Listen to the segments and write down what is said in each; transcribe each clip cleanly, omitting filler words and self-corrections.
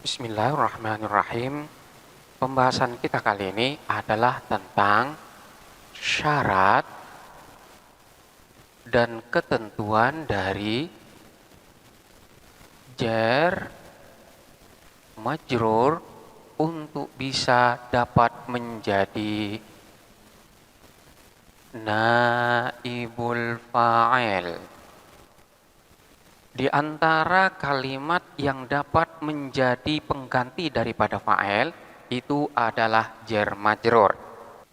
Bismillahirrahmanirrahim. Pembahasan kita kali ini adalah tentang syarat dan ketentuan dari jar majrur untuk bisa dapat menjadi naibul fa'il. Di antara kalimat yang dapat menjadi pengganti daripada fa'il itu adalah jar majrur.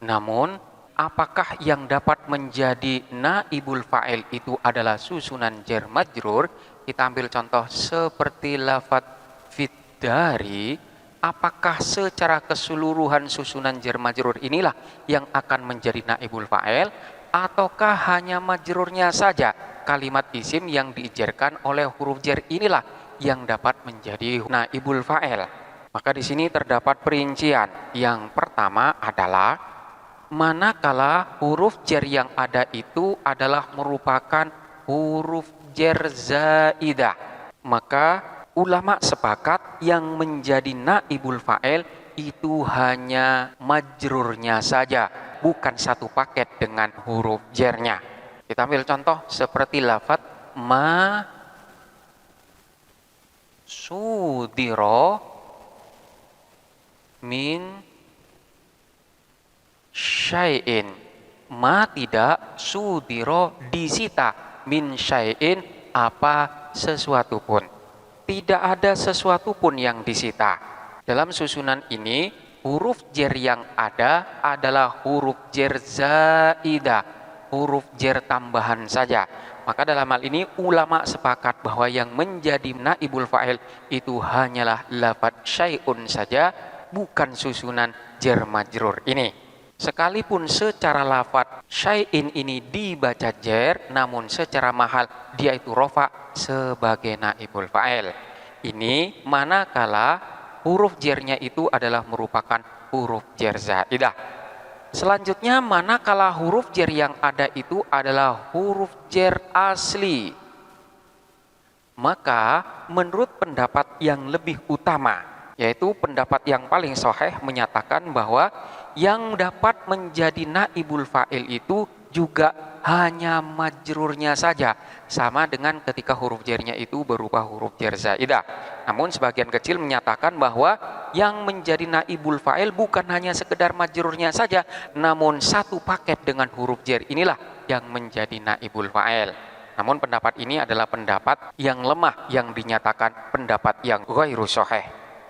Namun, apakah yang dapat menjadi naibul fa'il itu adalah susunan jar majrur? Kita ambil contoh seperti lafadz fiddari. Apakah secara keseluruhan susunan jar majrur inilah yang akan menjadi naibul fa'il, ataukah hanya majrurnya saja? Kalimat isim yang diijarkan oleh huruf jar inilah yang dapat menjadi naibul fa'il. Maka di sini terdapat perincian. Yang pertama adalah manakala huruf jar yang ada itu adalah merupakan huruf jar zaidah, maka ulama sepakat yang menjadi naibul fa'il itu hanya majrurnya saja, bukan satu paket dengan huruf jarnya. Kita ambil contoh seperti lafadz ma sudiro min syai'in. Ma tidak, sudiro disita, min syai'in apa sesuatu pun. Tidak ada sesuatu pun yang disita. Dalam susunan ini huruf jar yang ada adalah huruf jar zaidah, huruf jar tambahan saja. Maka dalam hal ini ulama sepakat bahwa yang menjadi naibul fa'il itu hanyalah lafadz syai'un saja, bukan susunan jar majrur ini. Sekalipun secara lafadz syai'in ini dibaca jar, namun secara mahal dia itu rofa sebagai naibul fa'il. Ini manakala huruf jarnya itu adalah merupakan huruf jar zaidah. Selanjutnya, manakala huruf jar yang ada itu adalah huruf jar asli, maka menurut pendapat yang lebih utama, yaitu pendapat yang paling sahih, menyatakan bahwa yang dapat menjadi naibul fa'il itu juga hanya majrurnya saja, sama dengan ketika huruf jarnya itu berupa huruf jar zaidah. Namun sebagian kecil menyatakan bahwa yang menjadi naibul fa'il bukan hanya sekedar majrurnya saja, namun satu paket dengan huruf jar inilah yang menjadi naibul fa'il. Namun pendapat ini adalah pendapat yang lemah, yang dinyatakan pendapat yang ghairu sahih.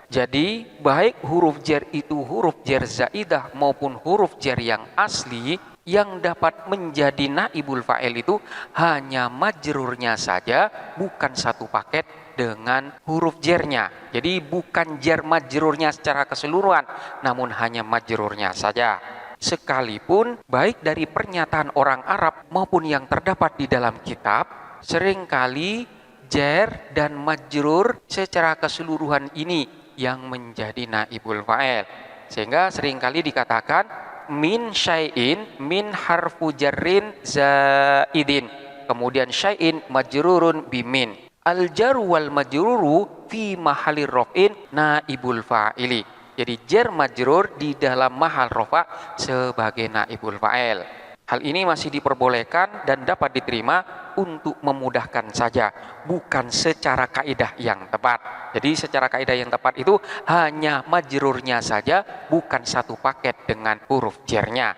Jadi baik huruf jar itu huruf jar zaidah maupun huruf jar yang asli, yang dapat menjadi naibul fa'il itu hanya majrurnya saja, bukan satu paket dengan huruf jarnya. Jadi bukan jar majrurnya secara keseluruhan, namun hanya majrurnya saja. Sekalipun baik dari pernyataan orang Arab maupun yang terdapat di dalam kitab, seringkali jar dan majrur secara keseluruhan ini yang menjadi naibul fa'il. Sehingga seringkali dikatakan min syai'in, min harfu jarrin zaidin, kemudian syai'in majrurun bimin, al jaru wal majruru fi mahalir raf'in naibul fa'ili. Jadi jar majrur di dalam mahal rafa sebagai naibul fa'il. Hal ini masih diperbolehkan dan dapat diterima untuk memudahkan saja, bukan secara kaidah yang tepat. Jadi secara kaidah yang tepat itu hanya majrurnya saja, bukan satu paket dengan huruf jarnya.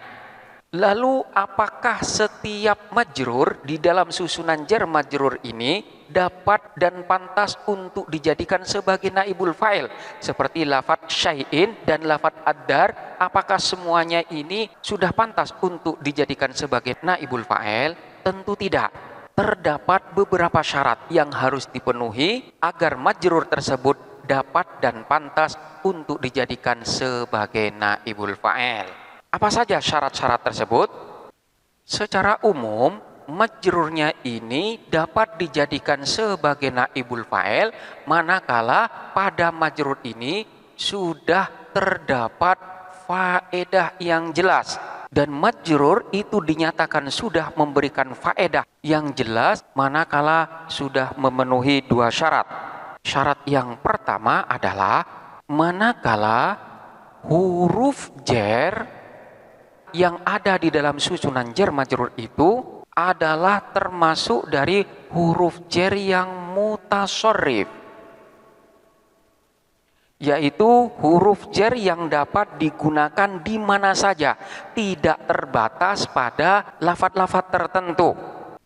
Lalu apakah setiap majrur di dalam susunan jar majrur ini dapat dan pantas untuk dijadikan sebagai naibul fa'il? Seperti lafadz syai'in dan lafadz ad-dar, apakah semuanya ini sudah pantas untuk dijadikan sebagai naibul fa'il? Tentu tidak. Terdapat beberapa syarat yang harus dipenuhi agar majrur tersebut dapat dan pantas untuk dijadikan sebagai naibul fa'il. Apa saja syarat-syarat tersebut? Secara umum, majrurnya ini dapat dijadikan sebagai naibul fa'il manakala pada majrur ini sudah terdapat faedah yang jelas. Dan majrur itu dinyatakan sudah memberikan faedah yang jelas manakala sudah memenuhi dua syarat. Syarat yang pertama adalah manakala huruf jer yang ada di dalam susunan jar majrur itu adalah termasuk dari huruf jer yang mutasharrif, yaitu huruf jer yang dapat digunakan di mana saja, tidak terbatas pada lafadz-lafadz tertentu.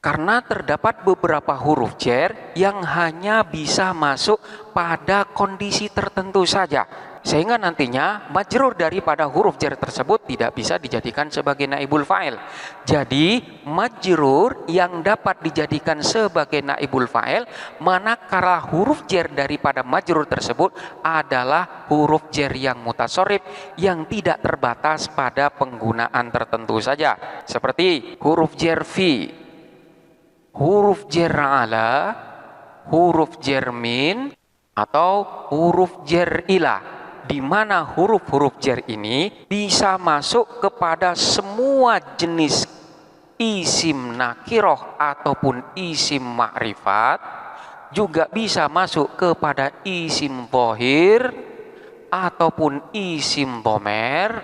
Karena terdapat beberapa huruf jer yang hanya bisa masuk pada kondisi tertentu saja, sehingga nantinya majrur daripada huruf jer tersebut tidak bisa dijadikan sebagai naibul fa'il. Jadi majrur yang dapat dijadikan sebagai naibul fa'il manakala huruf jer daripada majrur tersebut adalah huruf jer yang mutasharrif yang tidak terbatas pada penggunaan tertentu saja, seperti huruf jer fi, huruf jer ala, huruf jer min, atau huruf jer ila, di mana huruf-huruf jer ini bisa masuk kepada semua jenis isim nakiroh ataupun isim ma'rifat, juga bisa masuk kepada isim dhahir ataupun isim dhomer,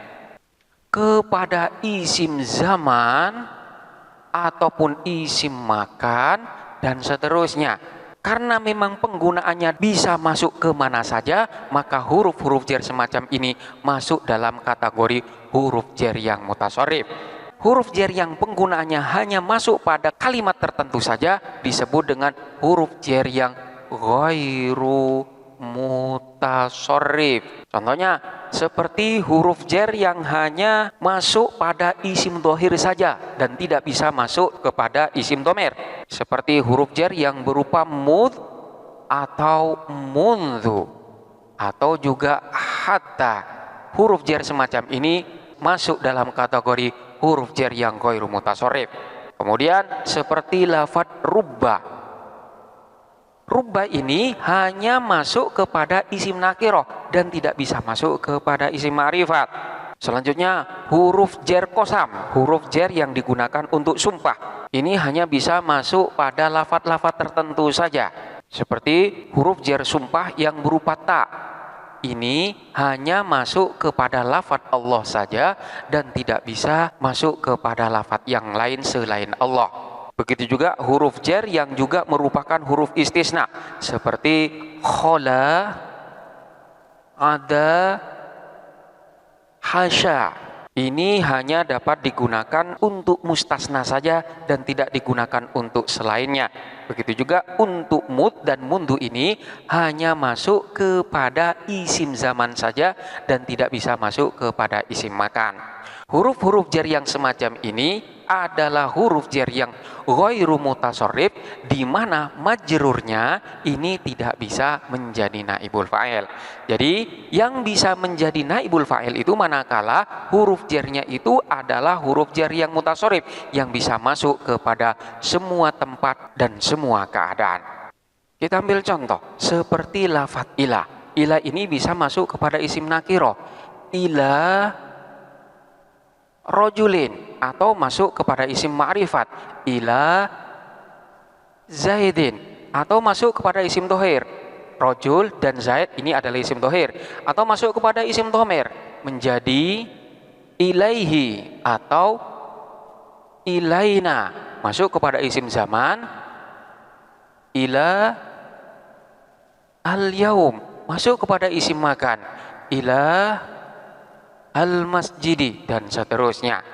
kepada isim zaman ataupun isim makan, dan seterusnya. Karena memang penggunaannya bisa masuk ke mana saja, maka huruf-huruf jer semacam ini masuk dalam kategori huruf jer yang mutasharrif. Huruf jer yang penggunaannya hanya masuk pada kalimat tertentu saja disebut dengan huruf jer yang ghairu mutasharrif. Contohnya seperti huruf jer yang hanya masuk pada isim dhahir saja dan tidak bisa masuk kepada isim dhomer, seperti huruf jer yang berupa mud atau mundhu, atau juga hatta. Huruf jer semacam ini masuk dalam kategori huruf jer yang ghairu mutasharrif. Kemudian seperti lafadz rubba. Rubba ini hanya masuk kepada isim nakiroh dan tidak bisa masuk kepada isim ma'rifat. Selanjutnya huruf jer qasam, huruf jer yang digunakan untuk sumpah. Ini hanya bisa masuk pada lafadz-lafadz tertentu saja, seperti huruf jer sumpah yang berupa ta. Ini hanya masuk kepada lafadz Allah saja dan tidak bisa masuk kepada lafadz yang lain selain Allah. Begitu juga huruf jer yang juga merupakan huruf istisna, seperti khola, ada, hasya. Ini hanya dapat digunakan untuk mustasna saja dan tidak digunakan untuk selainnya. Begitu juga untuk mud dan mundu ini hanya masuk kepada isim zaman saja dan tidak bisa masuk kepada isim makan. Huruf-huruf jer yang semacam ini adalah huruf jer yang ghairu mutasharrif, di mana majrurnya ini tidak bisa menjadi naibul fa'il. Jadi yang bisa menjadi naibul fa'il itu manakala huruf jernya itu adalah huruf jer yang mutasharrif yang bisa masuk kepada semua tempat dan semua keadaan. Kita ambil contoh seperti lafadz ila. Ila ini bisa masuk kepada isim nakiro, ila rojulin, atau masuk kepada isim ma'rifat, ila zaidin, atau masuk kepada isim dohir, rojul dan zaid ini adalah isim dohir, atau masuk kepada isim dhomer menjadi ilaihi atau ilaina, masuk kepada isim zaman, ila al-yaum, masuk kepada isim makan, ila al-masjidi, dan seterusnya.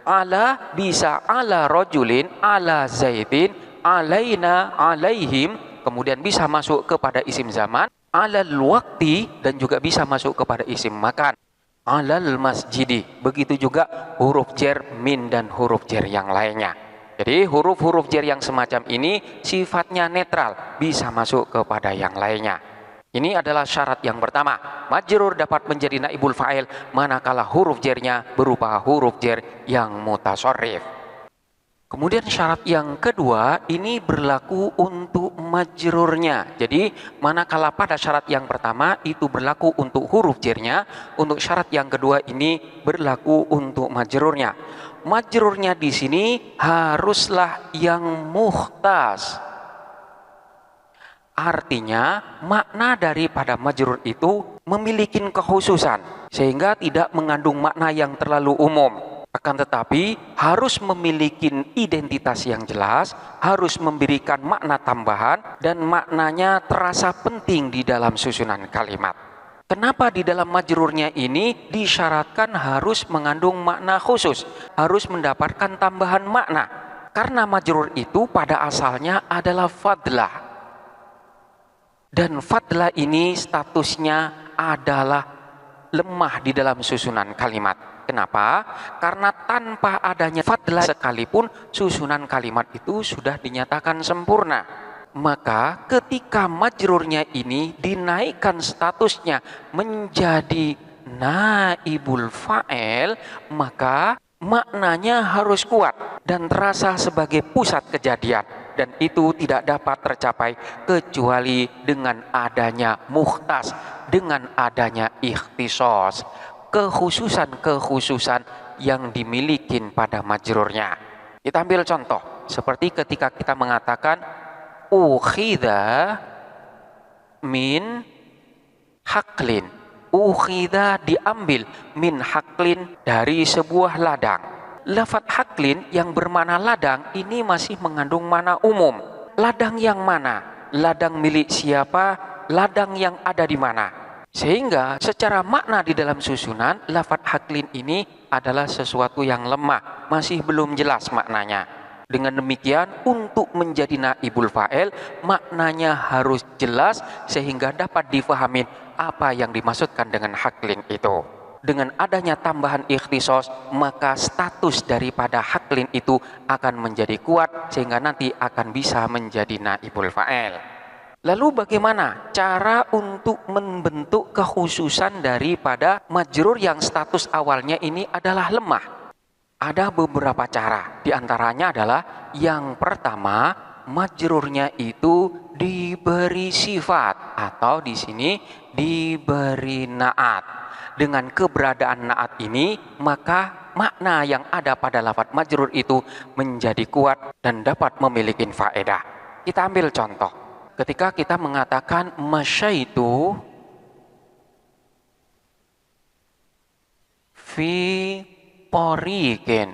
Ala bisa ala rojulin, ala zaidin, alaina, alaihim, kemudian bisa masuk kepada isim zaman, alal waqti, dan juga bisa masuk kepada isim makan, alal masjidi. Begitu juga huruf jer min dan huruf jer yang lainnya. Jadi huruf-huruf jer yang semacam ini sifatnya netral, bisa masuk kepada yang lainnya. Ini adalah syarat yang pertama. Majrur dapat menjadi naibul fa'il manakala huruf jernya berupa huruf jer yang mutasharrif. Kemudian syarat yang kedua ini berlaku untuk majrurnya. Jadi manakala pada syarat yang pertama itu berlaku untuk huruf jernya, untuk syarat yang kedua ini berlaku untuk majrurnya. Majrurnya di sini haruslah yang mukhtas. Artinya makna daripada majrur itu memiliki kekhususan sehingga tidak mengandung makna yang terlalu umum. Akan tetapi harus memiliki identitas yang jelas, harus memberikan makna tambahan dan maknanya terasa penting di dalam susunan kalimat. Kenapa di dalam majrurnya ini disyaratkan harus mengandung makna khusus, harus mendapatkan tambahan makna? Karena majrur itu pada asalnya adalah fadlah. Dan fadlah ini statusnya adalah lemah di dalam susunan kalimat. Kenapa? Karena tanpa adanya fadlah sekalipun susunan kalimat itu sudah dinyatakan sempurna. Maka ketika majrurnya ini dinaikkan statusnya menjadi naibul fa'il, maka maknanya harus kuat dan terasa sebagai pusat kejadian. Dan itu tidak dapat tercapai kecuali dengan adanya mukhtas, dengan adanya ikhtisos, kekhususan-kekhususan yang dimiliki pada majrurnya. Kita ambil contoh, seperti ketika kita mengatakan ukhidha min haklin. Ukhidha diambil min haklin dari sebuah ladang. Lafaz haklin yang bermakna ladang ini masih mengandung makna umum. Ladang yang mana? Ladang milik siapa? Ladang yang ada di mana? Sehingga secara makna di dalam susunan lafaz haklin ini adalah sesuatu yang lemah, masih belum jelas maknanya. Dengan demikian untuk menjadi naibul fa'il maknanya harus jelas sehingga dapat difahami apa yang dimaksudkan dengan haklin itu. Dengan adanya tambahan ikhtisos, maka status daripada haklin itu akan menjadi kuat sehingga nanti akan bisa menjadi naibul fa'il. Lalu bagaimana cara untuk membentuk kekhususan daripada majrur yang status awalnya ini adalah lemah? Ada beberapa cara. Di antaranya adalah yang pertama, majrurnya itu diberi sifat atau di sini diberi naat. Dengan keberadaan naat ini, maka makna yang ada pada lafaz majrur itu menjadi kuat dan dapat memiliki faedah. Kita ambil contoh. Ketika kita mengatakan masyaitu fi tariqin.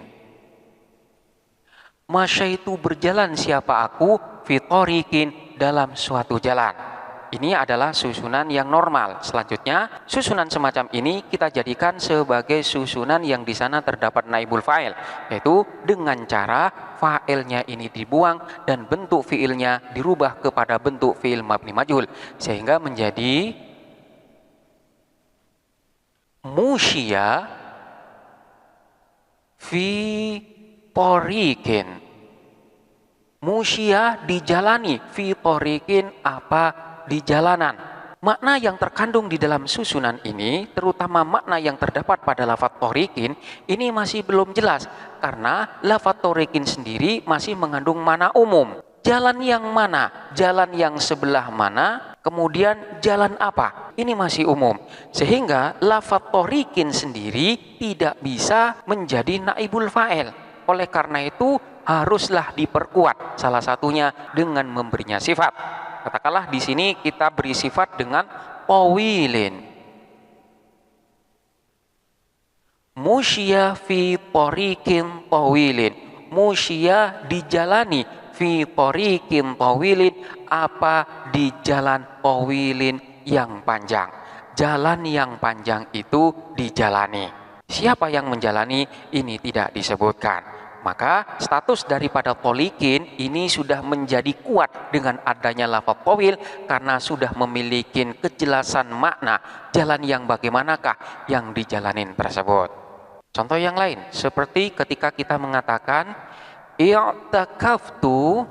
Masyaitu berjalan siapa aku fi tariqin dalam suatu jalan. Ini adalah susunan yang normal. Selanjutnya, susunan semacam ini kita jadikan sebagai susunan yang di sana terdapat naibul fa'il, yaitu dengan cara fa'ilnya ini dibuang dan bentuk fi'ilnya dirubah kepada bentuk fi'il mabni majhul sehingga menjadi musya fi tariqin. Musya dijalani, fi tariqin apa? Di jalanan. Makna yang terkandung di dalam susunan ini, terutama makna yang terdapat pada lafaz tariqin, ini masih belum jelas karena lafaz tariqin sendiri masih mengandung makna umum. Jalan yang mana? Jalan yang sebelah mana? Kemudian jalan apa? Ini masih umum. Sehingga lafaz tariqin sendiri tidak bisa menjadi naibul fa'il. Oleh karena itu haruslah diperkuat, salah satunya dengan memberinya sifat. Katakanlah di sini kita beri sifat dengan tawilin. Musya fi tariqin tawilin. Musya dijalani fi tariqin tawilin apa di jalan tawilin yang panjang. Jalan yang panjang itu dijalani. Siapa yang menjalani ini tidak disebutkan. Maka status daripada tolikin ini sudah menjadi kuat dengan adanya lafaz tawil karena sudah memiliki kejelasan makna jalan yang bagaimanakah yang dijalanin tersebut. Contoh yang lain seperti ketika kita mengatakan i'takaftu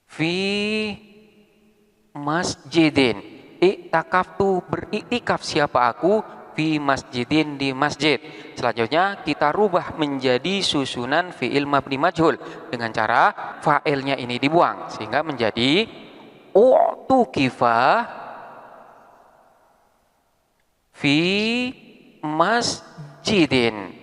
fi masjidin. I'takaftu beriktikaf siapa aku fi masjidin di masjid. Selanjutnya kita rubah menjadi susunan fi'il mabni majhul dengan cara fa'ilnya ini dibuang sehingga menjadi u'tukifa fi masjidin.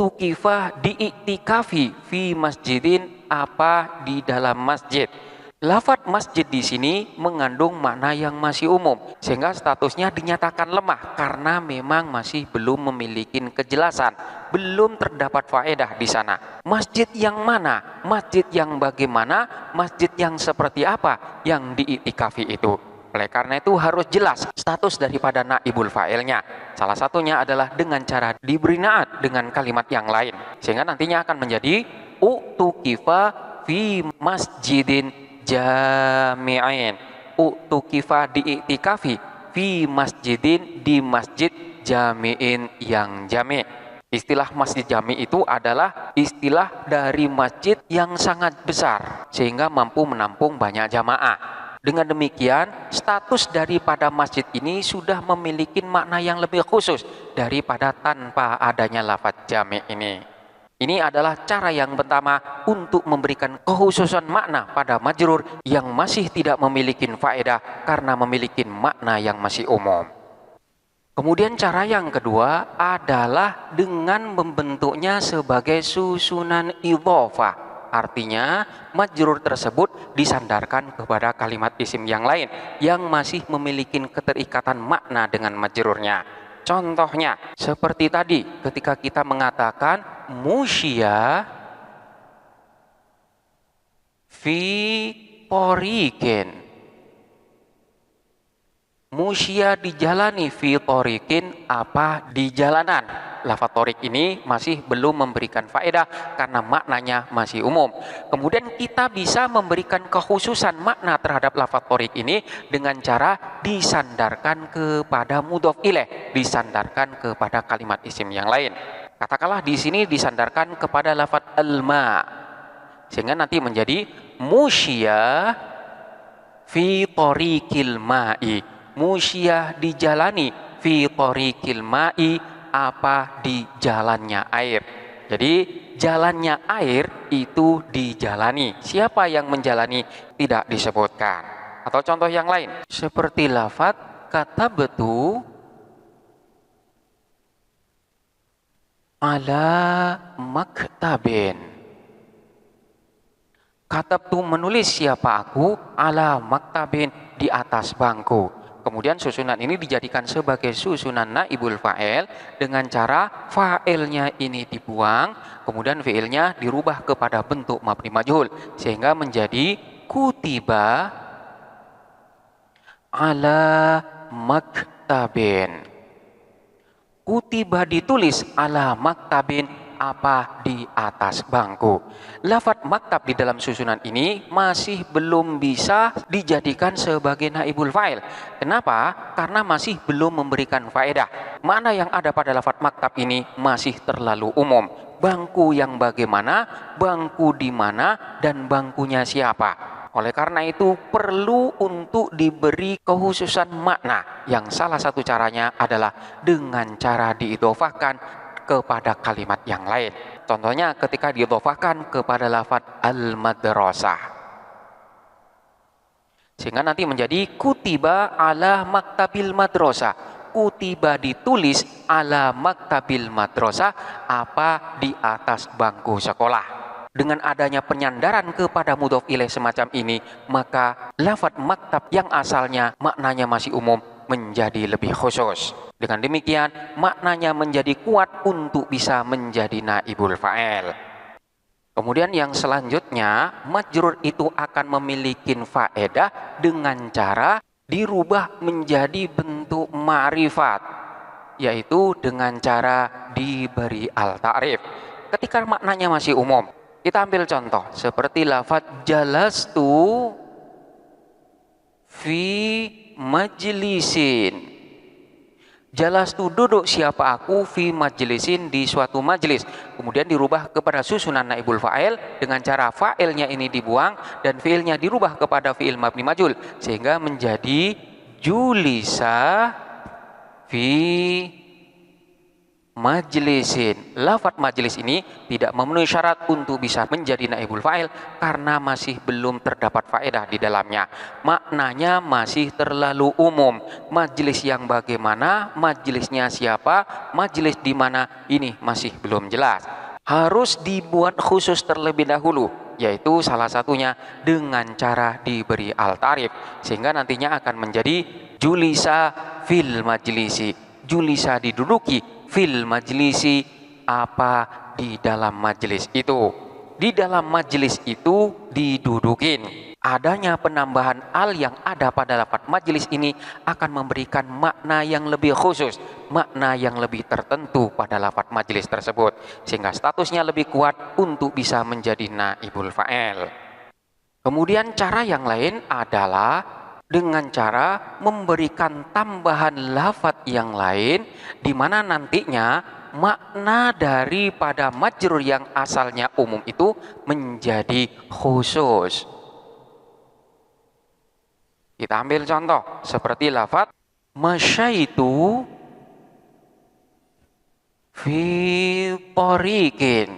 uktukifa diiktikafi fi masjidin, apa di dalam masjid. Lafadz masjid di sini mengandung makna yang masih umum, sehingga statusnya dinyatakan lemah karena memang masih belum memiliki kejelasan, belum terdapat faedah di sana. Masjid yang mana? Masjid yang bagaimana? Masjid yang seperti apa yang diiktikafi itu? Oleh karena itu harus jelas status daripada naibul fa'ilnya. Salah satunya adalah dengan cara diberi naat dengan kalimat yang lain, sehingga nantinya akan menjadi uktukifa fi masjidin jami'in. Uktukifa diiktikafi fi masjidin, di masjid jami'in yang jami'. Istilah masjid jami' itu adalah istilah dari masjid yang sangat besar sehingga mampu menampung banyak jamaah. Dengan demikian, status daripada masjid ini sudah memiliki makna yang lebih khusus daripada tanpa adanya lafadz jami' ini. Ini adalah cara yang pertama untuk memberikan kekhususan makna pada majrur yang masih tidak memiliki faedah karena memiliki makna yang masih umum. Kemudian cara yang kedua adalah dengan membentuknya sebagai susunan idhofah. Artinya majrur tersebut disandarkan kepada kalimat isim yang lain yang masih memiliki keterikatan makna dengan majrurnya. Contohnya seperti tadi ketika kita mengatakan musya fi tariqin. Musya dijalani, fi tariqin apa di jalanan. Lafadz tariq ini masih belum memberikan faedah karena maknanya masih umum. Kemudian kita bisa memberikan kekhususan makna terhadap lafadz tariq ini dengan cara disandarkan kepada mudhof ilaih, disandarkan kepada kalimat isim yang lain. Katakanlah di sini disandarkan kepada lafadz alma, sehingga nanti menjadi musya fi tariqil ma'i. Musya dijalani fi tariqil ma'i, apa di jalannya air. Jadi jalannya air itu dijalani. Siapa yang menjalani tidak disebutkan. Atau contoh yang lain seperti lafadz katabtu ala maktabin. Katabtu menulis siapa aku, ala maktabin di atas bangku. Kemudian susunan ini dijadikan sebagai susunan naibul fa'il dengan cara fa'ilnya ini dibuang, kemudian fi'ilnya dirubah kepada bentuk mabni majhul sehingga menjadi kutiba ala maktabin. Kutiba ditulis ala maktabin, apa di atas bangku. Lafadz maktab di dalam susunan ini masih belum bisa dijadikan sebagai naibul fa'il. Kenapa? Karena masih belum memberikan faedah. Makna yang ada pada lafadz maktab ini masih terlalu umum. Bangku yang bagaimana, bangku di mana, dan bangkunya siapa. Oleh karena itu perlu untuk diberi kekhususan makna yang salah satu caranya adalah dengan cara diidhofahkan kepada kalimat yang lain. Contohnya ketika diidhofahkan kepada lafadz al-madrasah, sehingga nanti menjadi kutiba ala maktabil madrasah. Kutiba ditulis ala maktabil madrasah, apa di atas bangku sekolah. Dengan adanya penyandaran kepada mudhof ilaih semacam ini, maka lafadz maktab yang asalnya maknanya masih umum menjadi lebih khusus. Dengan demikian maknanya menjadi kuat untuk bisa menjadi naibul fa'il. Kemudian yang selanjutnya, majrur itu akan memiliki faedah dengan cara dirubah menjadi bentuk ma'rifat, yaitu dengan cara diberi al-ta'rif. Ketika maknanya masih umum, kita ambil contoh seperti lafadz jalastu fi majlisin. Jalastu duduk siapa aku, fi majlisin di suatu majlis. Kemudian dirubah kepada susunan naibul fa'il dengan cara fa'ilnya ini dibuang dan fi'ilnya dirubah kepada fi'il mabni majhul sehingga menjadi julisa fi majlisin. Lafadz majlis ini tidak memenuhi syarat untuk bisa menjadi naibul fa'il karena masih belum terdapat faedah di dalamnya. Maknanya masih terlalu umum. Majlis yang bagaimana, majlisnya siapa, majlis di mana, ini masih belum jelas. Harus dibuat khusus terlebih dahulu, yaitu salah satunya dengan cara diberi al-ta'rif, sehingga nantinya akan menjadi julisa fil majlisi. Julisa diduduki, fil majlisi apa di dalam majlis itu. Di dalam majlis itu didudukin. Adanya penambahan al yang ada pada lafadz majlis ini akan memberikan makna yang lebih khusus, makna yang lebih tertentu pada lafadz majlis tersebut, sehingga statusnya lebih kuat untuk bisa menjadi naibul fa'il. Kemudian cara yang lain adalah dengan cara memberikan tambahan lafadz yang lain, di mana nantinya makna daripada majrur yang asalnya umum itu menjadi khusus. Kita ambil contoh seperti lafadz masyaitu fi thoriqin.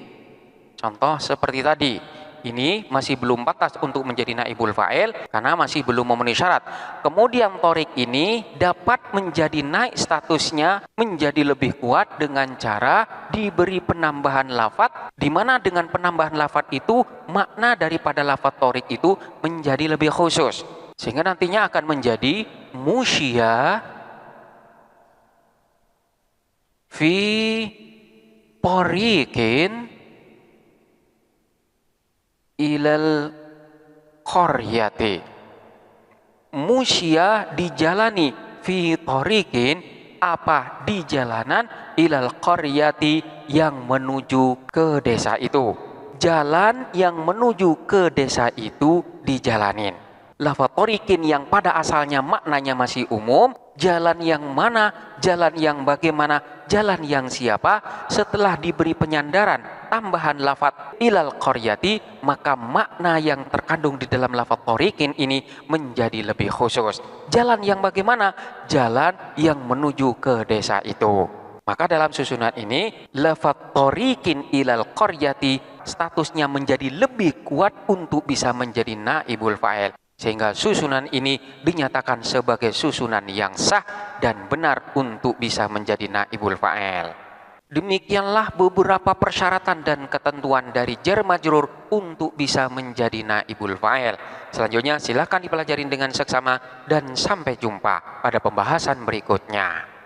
Contoh seperti tadi. Ini masih belum pantas untuk menjadi naibul fa'il karena masih belum memenuhi syarat. Kemudian thorik ini dapat menjadi naik statusnya menjadi lebih kuat dengan cara diberi penambahan lafadz, di mana dengan penambahan lafadz itu makna daripada lafadz thorik itu menjadi lebih khusus, sehingga nantinya akan menjadi musya fi thoriqin ilal qaryati. Musya dijalani fi thoriqin apa di jalanan ilal qaryati yang menuju ke desa itu. Jalan yang menuju ke desa itu dijalanin. Lafadz thoriqin yang pada asalnya maknanya masih umum, jalan yang mana, jalan yang bagaimana, jalan yang siapa, setelah diberi penyandaran tambahan lafadz ilal qaryati, maka makna yang terkandung di dalam lafadz thoriqin ini menjadi lebih khusus. Jalan yang bagaimana? Jalan yang menuju ke desa itu. Maka dalam susunan ini lafadz thoriqin ilal qaryati statusnya menjadi lebih kuat untuk bisa menjadi naibul fa'il, sehingga susunan ini dinyatakan sebagai susunan yang sah dan benar untuk bisa menjadi naibul fa'il. Demikianlah beberapa persyaratan dan ketentuan dari jar majrur untuk bisa menjadi naibul fa'il. Selanjutnya silakan dipelajari dengan seksama dan sampai jumpa pada pembahasan berikutnya.